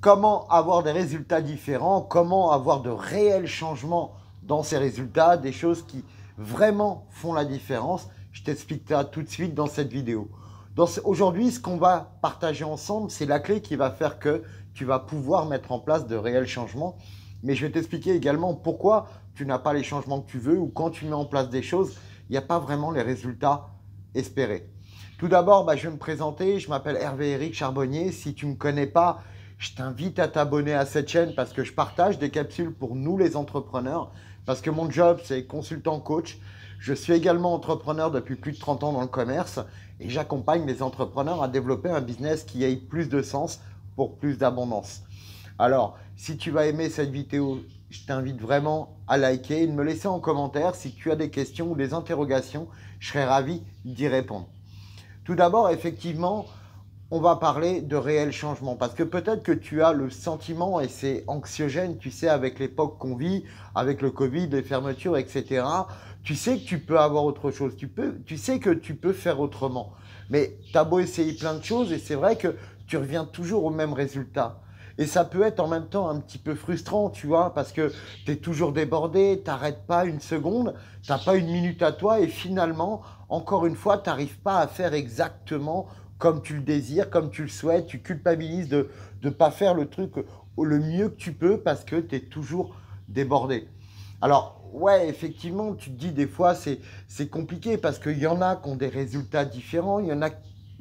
comment avoir des résultats différents, comment avoir de réels changements dans ces résultats, des choses qui vraiment font la différence. Je t'explique ça tout de suite dans cette vidéo. Aujourd'hui, ce qu'on va partager ensemble, c'est la clé qui va faire que tu vas pouvoir mettre en place de réels changements. Mais je vais t'expliquer également pourquoi tu n'as pas les changements que tu veux ou quand tu mets en place des choses, il n'y a pas vraiment les résultats espérés. Tout d'abord, je vais me présenter. Je m'appelle Hervé-Éric Charbonnier. Si tu ne me connais pas, je t'invite à t'abonner à cette chaîne parce que je partage des capsules pour nous les entrepreneurs. Parce que mon job, c'est consultant coach. Je suis également entrepreneur depuis plus de 30 ans dans le commerce et j'accompagne les entrepreneurs à développer un business qui ait plus de sens pour plus d'abondance. Alors, si tu vas aimer cette vidéo, je t'invite vraiment à liker et de me laisser en commentaire si tu as des questions ou des interrogations. Je serai ravi d'y répondre. Tout d'abord, effectivement, on va parler de réels changements parce que peut-être que tu as le sentiment, et c'est anxiogène, tu sais, avec l'époque qu'on vit, avec le Covid, les fermetures, etc. Tu sais que tu peux avoir autre chose, tu sais que tu peux faire autrement. Mais tu as beau essayer plein de choses et c'est vrai que tu reviens toujours au même résultat. Et ça peut être en même temps un petit peu frustrant, tu vois, parce que tu es toujours débordé, tu n'arrêtes pas une seconde, tu n'as pas une minute à toi et finalement, encore une fois, tu n'arrives pas à faire exactement comme tu le désires, comme tu le souhaites. Tu culpabilises de ne pas faire le truc le mieux que tu peux parce que tu es toujours débordé. Alors, ouais, effectivement, tu te dis des fois, c'est compliqué parce qu'il y en a qui ont des résultats différents, il y en a,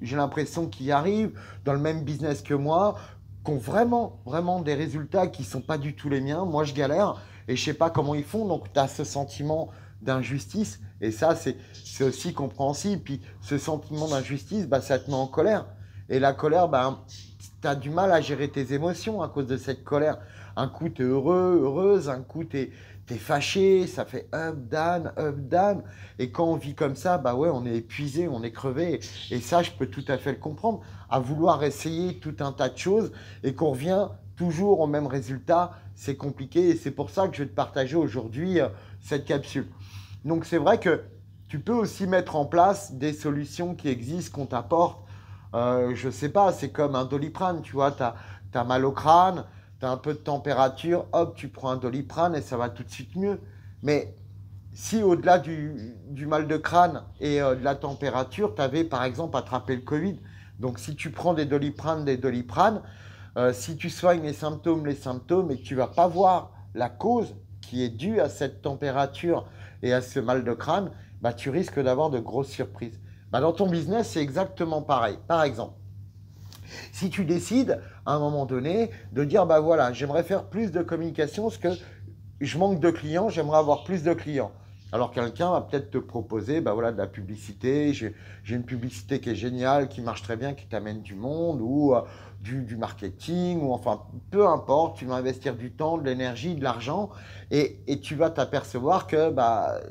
j'ai l'impression, qui arrivent dans le même business que moi, qui ont vraiment des résultats qui ne sont pas du tout les miens. Moi, je galère et je ne sais pas comment ils font. Donc, tu as ce sentiment d'injustice et ça, c'est aussi compréhensible. Puis, ce sentiment d'injustice, ça te met en colère. Et la colère, tu as du mal à gérer tes émotions à cause de cette colère. Un coup, tu es heureux, heureuse. Un coup, tu es fâché. Ça fait up, down, up, down. Et quand on vit comme ça, ouais, on est épuisé, on est crevé. Et ça, je peux tout à fait le comprendre. À vouloir essayer tout un tas de choses et qu'on revient toujours au même résultat, c'est compliqué. Et c'est pour ça que je vais te partager aujourd'hui cette capsule. Donc, c'est vrai que tu peux aussi mettre en place des solutions qui existent, qu'on t'apporte. Je ne sais pas, c'est comme un Doliprane, tu vois, tu as mal au crâne, tu as un peu de température, hop, tu prends un Doliprane et ça va tout de suite mieux. Mais si au-delà du mal de crâne et de la température, tu avais par exemple attrapé le Covid, donc si tu prends des Doliprane, si tu soignes les symptômes et que tu ne vas pas voir la cause qui est due à cette température et à ce mal de crâne, tu risques d'avoir de grosses surprises. Dans ton business, c'est exactement pareil. Par exemple, si tu décides à un moment donné de dire, voilà, j'aimerais faire plus de communication parce que je manque de clients, j'aimerais avoir plus de clients. Alors quelqu'un va peut-être te proposer de la publicité, j'ai une publicité qui est géniale, qui marche très bien, qui t'amène du monde ou du marketing, ou enfin peu importe, tu vas investir du temps, de l'énergie, de l'argent et tu vas t'apercevoir que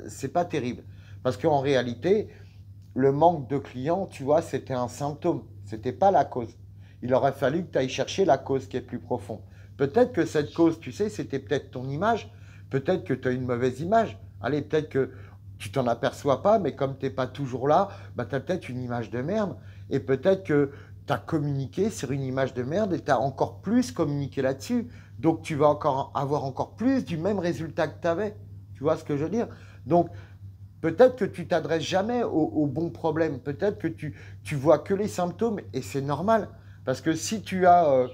c'est pas terrible. Parce qu'en réalité, le manque de clients, tu vois, c'était un symptôme, c'était pas la cause. Il aurait fallu que tu ailles chercher la cause qui est plus profonde. Peut-être que cette cause, tu sais, c'était peut-être ton image, peut-être que tu as une mauvaise image. Allez, peut-être que tu t'en aperçois pas, mais comme tu n'es pas toujours là, tu as peut-être une image de merde. Et peut-être que tu as communiqué sur une image de merde et tu as encore plus communiqué là-dessus. Donc, tu vas avoir encore plus du même résultat que tu avais. Tu vois ce que je veux dire? Donc, peut-être que tu t'adresses jamais au bon problème. Peut-être que tu vois que les symptômes et c'est normal. Parce que si tu as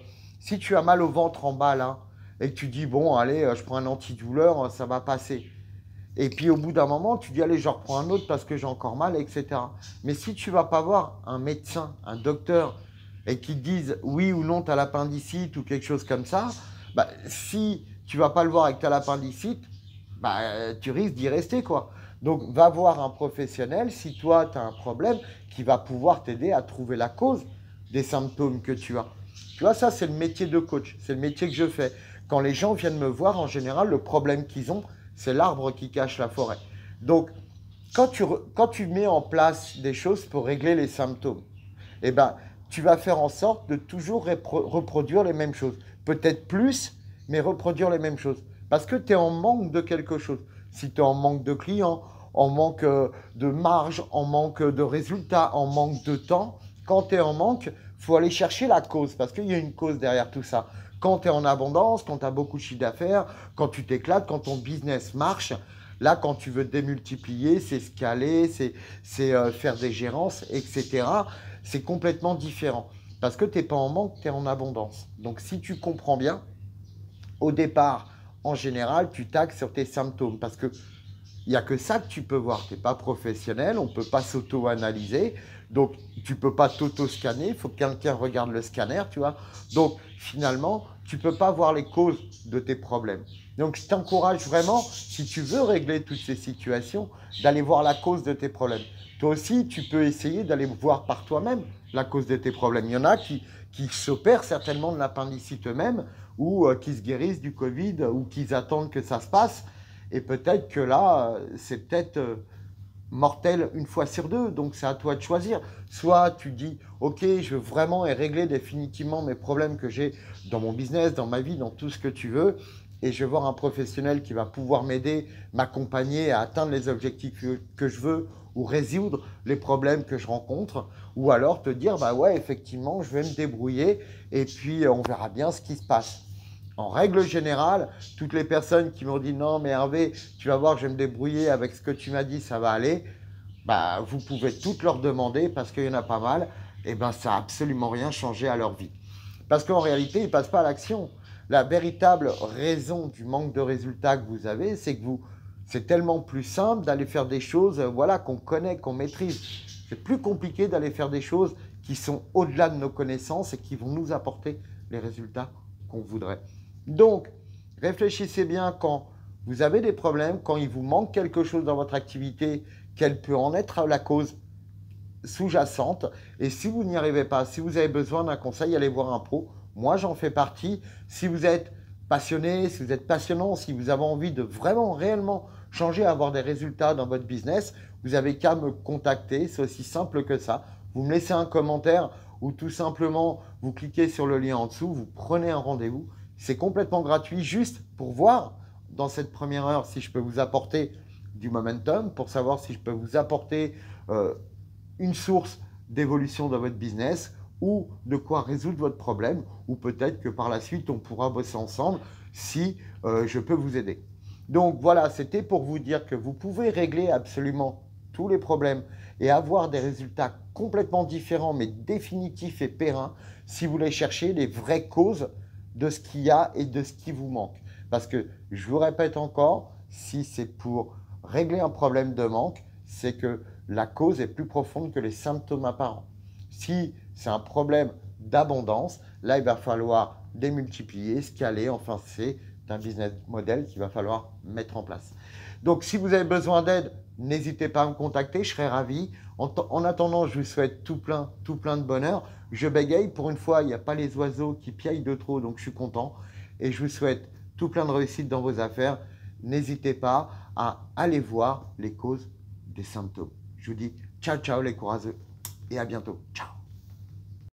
mal au ventre en bas là, et que tu dis, bon, allez, je prends un antidouleur, ça va passer. Et puis au bout d'un moment, tu dis, allez, je reprends un autre parce que j'ai encore mal, etc. Mais si tu ne vas pas voir un médecin, un docteur, et qu'ils te disent oui ou non, tu as l'appendicite ou quelque chose comme ça, si tu ne vas pas le voir avec ta l'appendicite, tu risques d'y rester, quoi. Donc, va voir un professionnel si toi, tu as un problème qui va pouvoir t'aider à trouver la cause des symptômes que tu as. Tu vois, ça, c'est le métier de coach. C'est le métier que je fais. Quand les gens viennent me voir, en général, le problème qu'ils ont, c'est l'arbre qui cache la forêt. Donc, quand tu mets en place des choses pour régler les symptômes, tu vas faire en sorte de toujours reproduire les mêmes choses. Peut-être plus, mais reproduire les mêmes choses. Parce que tu es en manque de quelque chose. Si tu es en manque de clients, en manque de marge, en manque de résultats, en manque de temps, quand tu es en manque, Il faut aller chercher la cause parce qu'il y a une cause derrière tout ça. Quand tu es en abondance, quand tu as beaucoup de chiffre d'affaires, quand tu t'éclates, quand ton business marche, là, quand tu veux démultiplier, c'est scaler, c'est faire des gérances, etc. C'est complètement différent parce que tu n'es pas en manque, tu es en abondance. Donc, si tu comprends bien, au départ, en général, tu taxes sur tes symptômes parce que il n'y a que ça que tu peux voir. Tu n'es pas professionnel, on ne peut pas s'auto-analyser. Donc, tu ne peux pas t'auto-scanner. Il faut que quelqu'un regarde le scanner, tu vois. Donc, finalement, tu ne peux pas voir les causes de tes problèmes. Donc, je t'encourage vraiment, si tu veux régler toutes ces situations, d'aller voir la cause de tes problèmes. Toi aussi, tu peux essayer d'aller voir par toi-même la cause de tes problèmes. Il y en a qui s'opèrent certainement de l'appendicite eux-mêmes ou qui se guérissent du Covid ou qui attendent que ça se passe. Et peut-être que là, c'est peut-être mortel une fois sur deux. Donc, c'est à toi de choisir. Soit tu dis, OK, je veux vraiment régler définitivement mes problèmes que j'ai dans mon business, dans ma vie, dans tout ce que tu veux. Et je vais voir un professionnel qui va pouvoir m'aider, m'accompagner à atteindre les objectifs que je veux ou résoudre les problèmes que je rencontre. Ou alors te dire, bah ouais, effectivement, je vais me débrouiller et puis on verra bien ce qui se passe. En règle générale, toutes les personnes qui m'ont dit non mais Hervé, tu vas voir, je vais me débrouiller avec ce que tu m'as dit, ça va aller, bah, vous pouvez toutes leur demander parce qu'il y en a pas mal, et ben ça n'a absolument rien changé à leur vie. Parce qu'en réalité, ils ne passent pas à l'action. La véritable raison du manque de résultats que vous avez, c'est que c'est tellement plus simple d'aller faire des choses voilà, qu'on connaît, qu'on maîtrise. C'est plus compliqué d'aller faire des choses qui sont au-delà de nos connaissances et qui vont nous apporter les résultats qu'on voudrait. Donc, réfléchissez bien quand vous avez des problèmes, quand il vous manque quelque chose dans votre activité, quelle peut en être la cause sous-jacente. Et si vous n'y arrivez pas, si vous avez besoin d'un conseil, allez voir un pro. Moi, j'en fais partie. Si vous êtes passionné, si vous êtes passionnant, si vous avez envie de vraiment, réellement changer, avoir des résultats dans votre business, vous n'avez qu'à me contacter. C'est aussi simple que ça. Vous me laissez un commentaire ou tout simplement, vous cliquez sur le lien en dessous, vous prenez un rendez-vous. C'est complètement gratuit, juste pour voir dans cette première heure si je peux vous apporter du momentum, pour savoir si je peux vous apporter une source d'évolution dans votre business ou de quoi résoudre votre problème, ou peut-être que par la suite, on pourra bosser ensemble si je peux vous aider. Donc voilà, c'était pour vous dire que vous pouvez régler absolument tous les problèmes et avoir des résultats complètement différents, mais définitifs et pérennes, si vous voulez chercher les vraies causes de ce qu'il y a et de ce qui vous manque. Parce que, je vous répète encore, si c'est pour régler un problème de manque, c'est que la cause est plus profonde que les symptômes apparents. Si c'est un problème d'abondance, là, il va falloir démultiplier, scaler, enfin, c'est un business model qu'il va falloir mettre en place. Donc, si vous avez besoin d'aide, n'hésitez pas à me contacter, je serai ravi. En attendant, je vous souhaite tout plein de bonheur. Je bégaye, pour une fois, il n'y a pas les oiseaux qui piaillent de trop, donc je suis content. Et je vous souhaite tout plein de réussite dans vos affaires. N'hésitez pas à aller voir les causes des symptômes. Je vous dis ciao, ciao les courageux et à bientôt. Ciao.